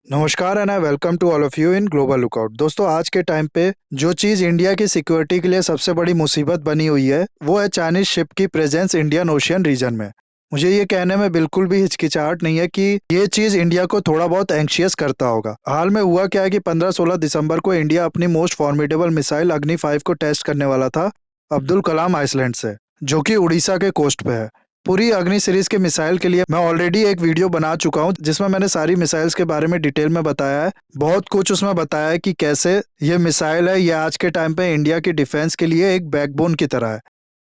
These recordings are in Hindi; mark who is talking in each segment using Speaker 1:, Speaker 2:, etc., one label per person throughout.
Speaker 1: नमस्कार and I welcome to all of you in Global Lookout. दोस्तों, आज के टाइम पे जो चीज़ इंडिया की सिक्योरिटी के लिए सबसे बड़ी मुसीबत बनी हुई है वो है चाइनीज शिप की प्रेजेंस इंडियन ओशियन रीजन में। मुझे ये कहने में बिल्कुल भी हिचकिचाहट नहीं है कि ये चीज़ इंडिया को थोड़ा बहुत एंशियस करता होगा। हाल में हुआ क्या है कि 15-16 दिसंबर को इंडिया अपनी मोस्ट फॉर्मिडेबल मिसाइल अग्नि 5 को टेस्ट करने वाला था अब्दुल कलाम आइसलैंड से, जो कि उड़ीसा के कोस्ट पे है। पूरी अग्नि सीरीज के मिसाइल के लिए मैं ऑलरेडी एक वीडियो बना चुका हूं जिसमें मैंने सारी मिसाइल्स के बारे में डिटेल में बताया है। बहुत कुछ उसमें बताया है कि कैसे ये मिसाइल है, ये आज के टाइम पे इंडिया की डिफेंस के लिए एक बैकबोन की तरह है।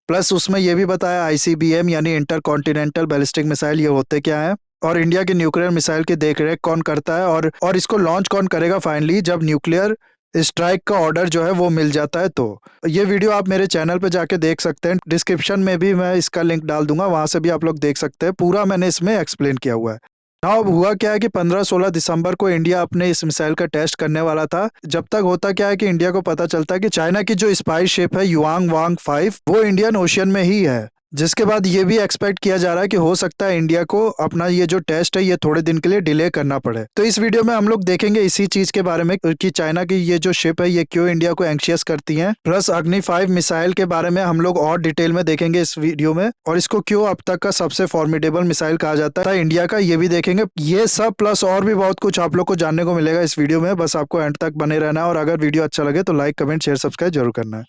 Speaker 1: प्लस उसमें ये भी बताया आईसीबीएम यानी इंटर कॉन्टिनेंटल बैलिस्टिक मिसाइल ये होते क्या है, और इंडिया की न्यूक्लियर मिसाइल की देखरेख कौन करता है, और इसको लॉन्च कौन करेगा फाइनली जब न्यूक्लियर स्ट्राइक का ऑर्डर जो है वो मिल जाता है। तो ये वीडियो आप मेरे चैनल पे जाके देख सकते हैं। डिस्क्रिप्शन में भी मैं इसका लिंक डाल दूंगा, वहां से भी आप लोग देख सकते हैं। पूरा मैंने इसमें एक्सप्लेन किया हुआ है। नाउ अब हुआ क्या है कि 15-16 दिसंबर को इंडिया अपने इस मिसाइल का टेस्ट करने वाला था। जब तक होता क्या है कि इंडिया को पता चलता है कि चाइना की जो स्पाई शिप है युआंग वांग 5 वो इंडियन ओशियन में ही है। जिसके बाद ये भी एक्सपेक्ट किया जा रहा है कि हो सकता है इंडिया को अपना ये जो टेस्ट है ये थोड़े दिन के लिए डिले करना पड़े। तो इस वीडियो में हम लोग देखेंगे इसी चीज के बारे में कि चाइना की ये जो शिप है ये क्यों इंडिया को एंशियस करती है, प्लस अग्नि 5 मिसाइल के बारे में हम लोग और डिटेल में देखेंगे इस वीडियो में, और इसको क्यों अब तक का सबसे फॉर्मिडेबल मिसाइल कहा जाता है इंडिया का, ये भी देखेंगे। ये सब प्लस और भी बहुत कुछ आप लोग को जानने को मिलेगा इस वीडियो में। बस आपको एंड तक बने रहना है, और अगर वीडियो अच्छा लगे तो लाइक कमेंट शेयर सब्सक्राइब जरूर करना है।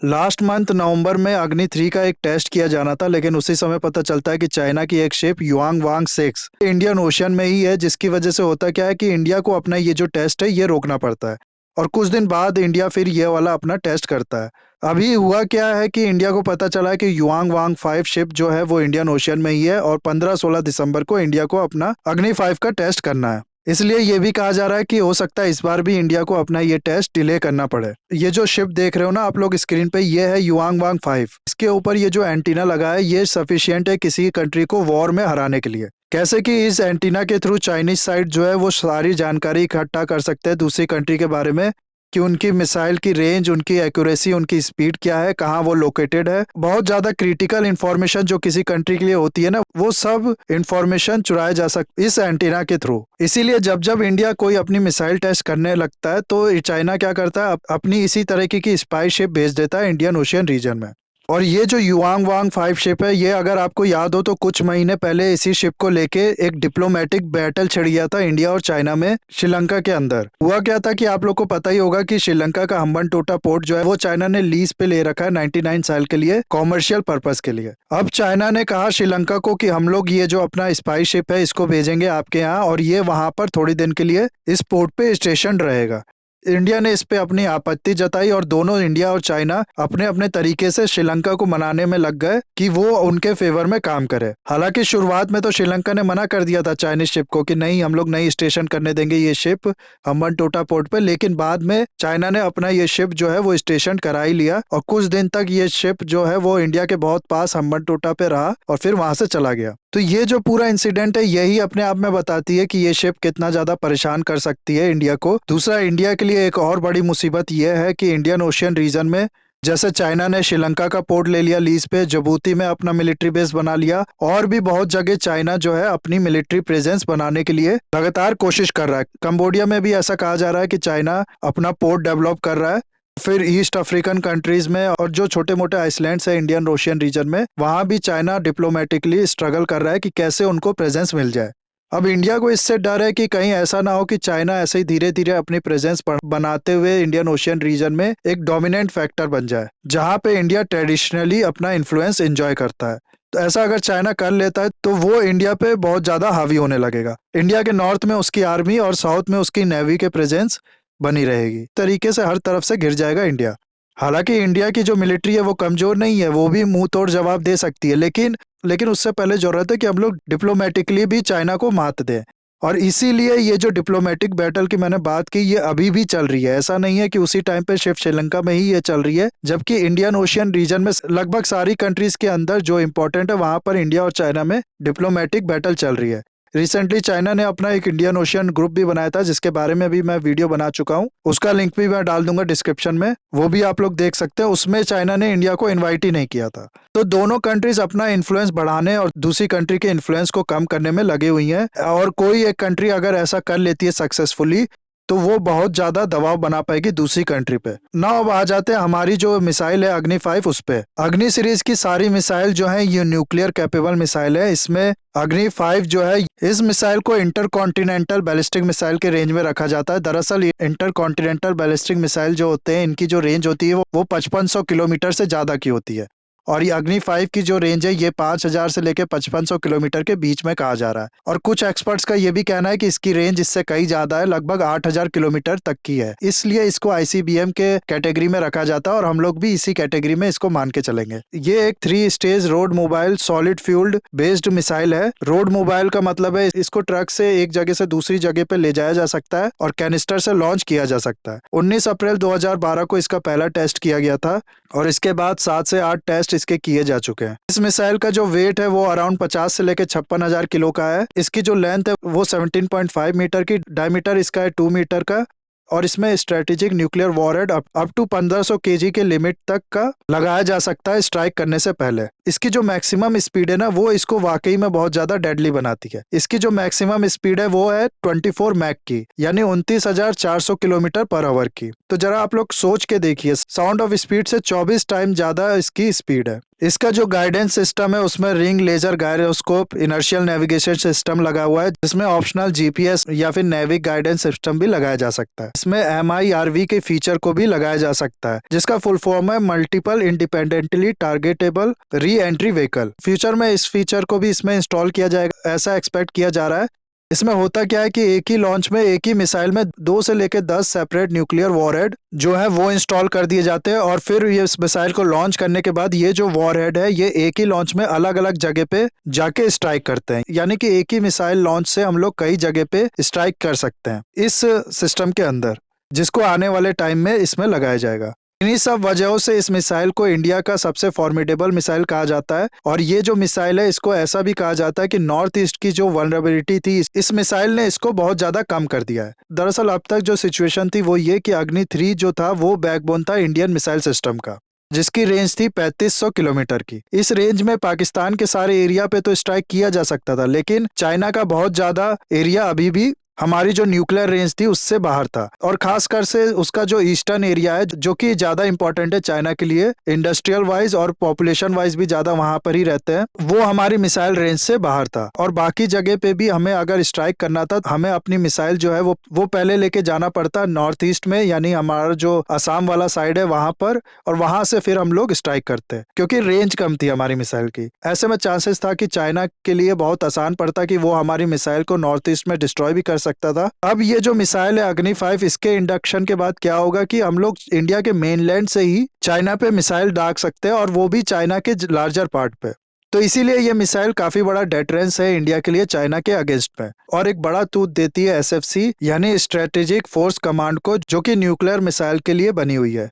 Speaker 1: लास्ट मंथ नवंबर में अग्नि 3 का एक टेस्ट किया जाना था, लेकिन उसी समय पता चलता है कि चाइना की एक शिप युआंग वांग 6 इंडियन ओशियन में ही है, जिसकी वजह से होता क्या है कि इंडिया को अपना ये जो टेस्ट है ये रोकना पड़ता है, और कुछ दिन बाद इंडिया फिर ये वाला अपना टेस्ट करता है। अभी हुआ क्या है कि इंडिया को पता चला है कि युआंग वांग 5 शिप जो है वो इंडियन ओशियन में ही है, और 15-16 दिसंबर को इंडिया को अपना अग्नि 5 का टेस्ट करना है। इसलिए ये भी कहा जा रहा है कि हो सकता है इस बार भी इंडिया को अपना ये टेस्ट डिले करना पड़े। ये जो शिप देख रहे हो ना आप लोग स्क्रीन पे, ये है युआंग वांग 5। इसके ऊपर ये जो एंटीना लगा है ये सफिशियंट है किसी कंट्री को वॉर में हराने के लिए। कैसे कि इस एंटीना के थ्रू चाइनीज साइड जो है वो सारी जानकारी इकट्ठा कर सकते हैं दूसरी कंट्री के बारे में, कि उनकी मिसाइल की रेंज, उनकी एक्यूरेसी, उनकी स्पीड क्या है, कहाँ वो लोकेटेड है। बहुत ज्यादा क्रिटिकल इंफॉर्मेशन जो किसी कंट्री के लिए होती है ना, वो सब इंफॉर्मेशन चुराया जा सकती इस एंटीना के थ्रू। इसीलिए जब जब इंडिया कोई अपनी मिसाइल टेस्ट करने लगता है तो चाइना क्या करता है, अपनी इसी तरीके की स्पाई शिप भेज देता है इंडियन ओशियन रीजन में। और ये जो युआंग वांग 5 शिप है, ये अगर आपको याद हो तो कुछ महीने पहले इसी शिप को लेके एक डिप्लोमेटिक बैटल छिड़ गया था इंडिया और चाइना में श्रीलंका के अंदर। हुआ क्या था कि आप लोग को पता ही होगा कि श्रीलंका का हम्बनटोटा पोर्ट जो है वो चाइना ने लीज पे ले रखा है 99 साल के लिए, कॉमर्शियल पर्पस के लिए। अब चाइना ने कहा श्रीलंका को कि हम लोग ये जो अपना स्पाई शिप है इसको भेजेंगे आपके यहाँ, और ये वहां पर थोड़ी दिन के लिए इस पोर्ट पे स्टेशन रहेगा। इंडिया ने इस पे अपनी आपत्ति जताई, और दोनों इंडिया और चाइना अपने अपने तरीके से श्रीलंका को मनाने में लग गए कि वो उनके फेवर में काम करे। हालांकि शुरुआत में तो श्रीलंका ने मना कर दिया था चाइनीज शिप को कि नहीं, हम लोग नहीं स्टेशन करने देंगे ये शिप हम्बनटोटा पोर्ट पे, लेकिन बाद में चाइना ने अपना ये शिप जो है वो स्टेशन करा ही लिया, और कुछ दिन तक ये शिप जो है वो इंडिया के बहुत पास हम्बनटोटा पे रहा और फिर वहां से चला गया। तो ये जो पूरा इंसिडेंट है यही अपने आप में बताती है कि ये शिप कितना ज्यादा परेशान कर सकती है इंडिया को। दूसरा, इंडिया के लिए एक और बड़ी मुसीबत यह है कि इंडियन ओशियन रीजन में जैसे चाइना ने श्रीलंका का पोर्ट ले लिया लीज पे, जिबूती में अपना मिलिट्री बेस बना लिया, और भी बहुत जगह चाइना जो है अपनी मिलिट्री प्रेजेंस बनाने के लिए लगातार कोशिश कर रहा है। कंबोडिया में भी ऐसा कहा जा रहा है कि चाइना अपना पोर्ट डेवलप कर रहा है। फिर ईस्ट अफ्रीकन कंट्रीज में और जो छोटे मोटे आइसलैंड्स है इंडियन ओशियन रीजन में, वहां भी चाइना डिप्लोमेटिकली स्ट्रगल कर रहा है कि कैसे उनको प्रेजेंस मिल जाए। अब इंडिया को इससे डर है कि कहीं ऐसा ना हो कि चाइना ऐसे ही धीरे धीरे अपनी प्रेजेंस बनाते हुए इंडियन ओशियन रीजन में एक डोमिनेंट फैक्टर बन जाए, जहां पे इंडिया ट्रेडिशनली अपना इन्फ्लुएंस एंजॉय करता है। तो ऐसा अगर चाइना कर लेता है तो वो इंडिया पे बहुत ज्यादा हावी होने लगेगा। इंडिया के नॉर्थ में उसकी आर्मी और साउथ में उसकी नेवी के प्रेजेंस बनी रहेगी। तरीके से हर तरफ से घिर जाएगा इंडिया। हालांकि इंडिया की जो मिलिट्री है वो कमजोर नहीं है, वो भी मुंह तोड़ जवाब दे सकती है, लेकिन उससे पहले जरूरत है कि हम लोग डिप्लोमेटिकली भी चाइना को मात दें। और इसीलिए ये जो डिप्लोमेटिक बैटल की मैंने बात की ये अभी भी चल रही है। ऐसा नहीं है कि उसी टाइम पे सिर्फ श्रीलंका में ही ये चल रही है, जबकि इंडियन ओशियन रीजन में लगभग सारी कंट्रीज के अंदर जो इंपॉर्टेंट है वहां पर इंडिया और चाइना में डिप्लोमेटिक बैटल चल रही है। रिसेंटली चाइना ने अपना एक इंडियन ओशियन ग्रुप भी बनाया था, जिसके बारे में भी मैं वीडियो बना चुका हूँ। उसका लिंक भी मैं डाल दूंगा डिस्क्रिप्शन में, वो भी आप लोग देख सकते हैं। उसमें चाइना ने इंडिया को इन्वाइट ही नहीं किया था। तो दोनों कंट्रीज अपना इन्फ्लुएंस बढ़ाने और दूसरी कंट्री के इन्फ्लुएंस को कम करने में लगी हुई हैं, और कोई एक कंट्री अगर ऐसा कर लेती है सक्सेसफुली तो वो बहुत ज्यादा दबाव बना पाएगी दूसरी कंट्री पे। नाउ अब आ जाते हैं हमारी जो मिसाइल है अग्नि 5 उस पे। अग्नि सीरीज की सारी मिसाइल जो है ये न्यूक्लियर कैपेबल मिसाइल है। इसमें अग्नि 5 जो है, इस मिसाइल को इंटर कॉन्टिनेंटल बैलिस्टिक मिसाइल के रेंज में रखा जाता है। दरअसल इंटर कॉन्टिनेंटल बैलिस्टिक मिसाइल जो होते हैं, इनकी जो रेंज होती है वो 5500 किलोमीटर से ज्यादा की होती है, और ये अग्नि 5 की जो रेंज है ये 5000 से लेकर 5500 किलोमीटर के बीच में कहा जा रहा है। और कुछ एक्सपर्ट्स का ये भी कहना है कि इसकी रेंज इससे कई ज्यादा है, लगभग 8000 किलोमीटर तक की है। इसलिए इसको आईसीबीएम के कैटेगरी में रखा जाता है, और हम लोग भी इसी कैटेगरी में इसको मान के चलेंगे। ये एक 3 stage road mobile solid fuelled based missile है। रोड मोबाइल का मतलब है इसको ट्रक से एक जगह से दूसरी जगह पे ले जाया जा सकता है और कैनिस्टर से लॉन्च किया जा सकता है। 19 अप्रैल 2012 को इसका पहला टेस्ट किया गया था, और इसके बाद 7 से 8 टेस्ट इसके किए जा चुके हैं। इस मिसाइल का जो वेट है वो अराउंड 50 से लेकर 56,000 किलो का है। इसकी जो लेंथ है वो 17.5 मीटर की, डायमीटर इसका है 2 मीटर का, और इसमें strategic nuclear warhead up to 1500 KG के लिमिट तक का लगाया जा सकता है स्ट्राइक करने से पहले। इसकी जो मैक्सिमम स्पीड है ना, वो इसको वाकई में बहुत ज्यादा डेडली बनाती है। इसकी जो मैक्सिमम स्पीड है वो है 24 मैक की, यानी 29,400 किलोमीटर पर आवर की। तो जरा आप लोग सोच के देखिए, साउंड ऑफ स्पीड से 24 टाइम ज्यादा इसकी स्पीड है। इसका जो गाइडेंस सिस्टम है उसमें ring laser gyroscope inertial navigation system लगा हुआ है, जिसमें ऑप्शनल जीपीएस या फिर नेविक गाइडेंस सिस्टम भी लगाया जा सकता है। इसमें MIRV के फीचर को भी लगाया जा सकता है, जिसका फुल फॉर्म है multiple independently targetable re entry vehicle. Future में इस फीचर को भी इसमें इंस्टॉल किया जाएगा, ऐसा एक्सपेक्ट किया जा रहा है। इसमें होता क्या है कि एक ही लॉन्च में एक ही मिसाइल में 2 से लेकर 10 सेपरेट न्यूक्लियर वॉरहेड जो है वो इंस्टॉल कर दिए जाते हैं, और फिर ये इस मिसाइल को लॉन्च करने के बाद ये जो वॉरहेड है ये एक ही लॉन्च में अलग अलग जगह पे जाके स्ट्राइक करते हैं। यानी कि एक ही मिसाइल लॉन्च से हम लोग कई जगह पे स्ट्राइक कर सकते हैं इस सिस्टम के अंदर, जिसको आने वाले टाइम में इसमें लगाया जाएगा। इन्हीं सब वजहों से इस मिसाइल को इंडिया का सबसे फॉर्मिडेबल मिसाइल कहा जाता है, और ये जो मिसाइल है इसको ऐसा भी कहा जाता है कि नॉर्थ ईस्ट की जो वल्नरेबिलिटी थी इस मिसाइल ने इसको बहुत ज्यादा कम कर दिया है। दरअसल अब तक जो सिचुएशन थी वो ये कि अग्नि 3 जो था वो बैकबोन था इंडियन मिसाइल सिस्टम का, जिसकी रेंज थी 3500 किलोमीटर की। इस रेंज में पाकिस्तान के सारे एरिया पे तो स्ट्राइक किया जा सकता था, लेकिन चाइना का बहुत ज्यादा एरिया अभी भी हमारी जो न्यूक्लियर रेंज थी उससे बाहर था, और खासकर से उसका जो ईस्टर्न एरिया है जो कि ज्यादा इंपॉर्टेंट है चाइना के लिए, इंडस्ट्रियल वाइज और पॉपुलेशन वाइज भी ज्यादा वहां पर ही रहते हैं, वो हमारी मिसाइल रेंज से बाहर था। और बाकी जगह पे भी हमें अगर स्ट्राइक करना था, हमें अपनी मिसाइल जो है वो पहले लेके जाना पड़ता नॉर्थ ईस्ट में, यानी हमारा जो असम वाला साइड है वहां पर, और वहां से फिर हम लोग स्ट्राइक करते हैं, क्योंकि रेंज कम थी हमारी मिसाइल की। ऐसे में चांसेस था कि चाइना के लिए बहुत आसान पड़ता कि वो हमारी मिसाइल को नॉर्थ ईस्ट में डिस्ट्रॉय भी कर सकता था। अब ये जो मिसाइल है अग्नि 5, इसके इंडक्शन के बाद क्या होगा कि हम लोग इंडिया के मेनलैंड से ही चाइना पे मिसाइल दाग सकते हैं, और वो भी चाइना के लार्जर पार्ट पे। तो इसीलिए ये मिसाइल काफी बड़ा डेटरेंस है इंडिया के लिए चाइना के अगेंस्ट में, और एक बड़ा तूत देती है SFC यानी स्ट्रेटेजिक फोर्स कमांड को, जो कि न्यूक्लियर मिसाइल के लिए बनी हुई है।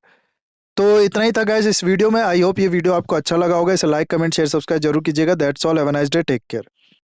Speaker 1: तो इतना ही था गाइस इस वीडियो में। आई होप ये वीडियो आपको अच्छा लगा होगा। इसे लाइक कमेंट शेयर सब्सक्राइब जरूर कीजिएगा। That's all, have a nice day, take care.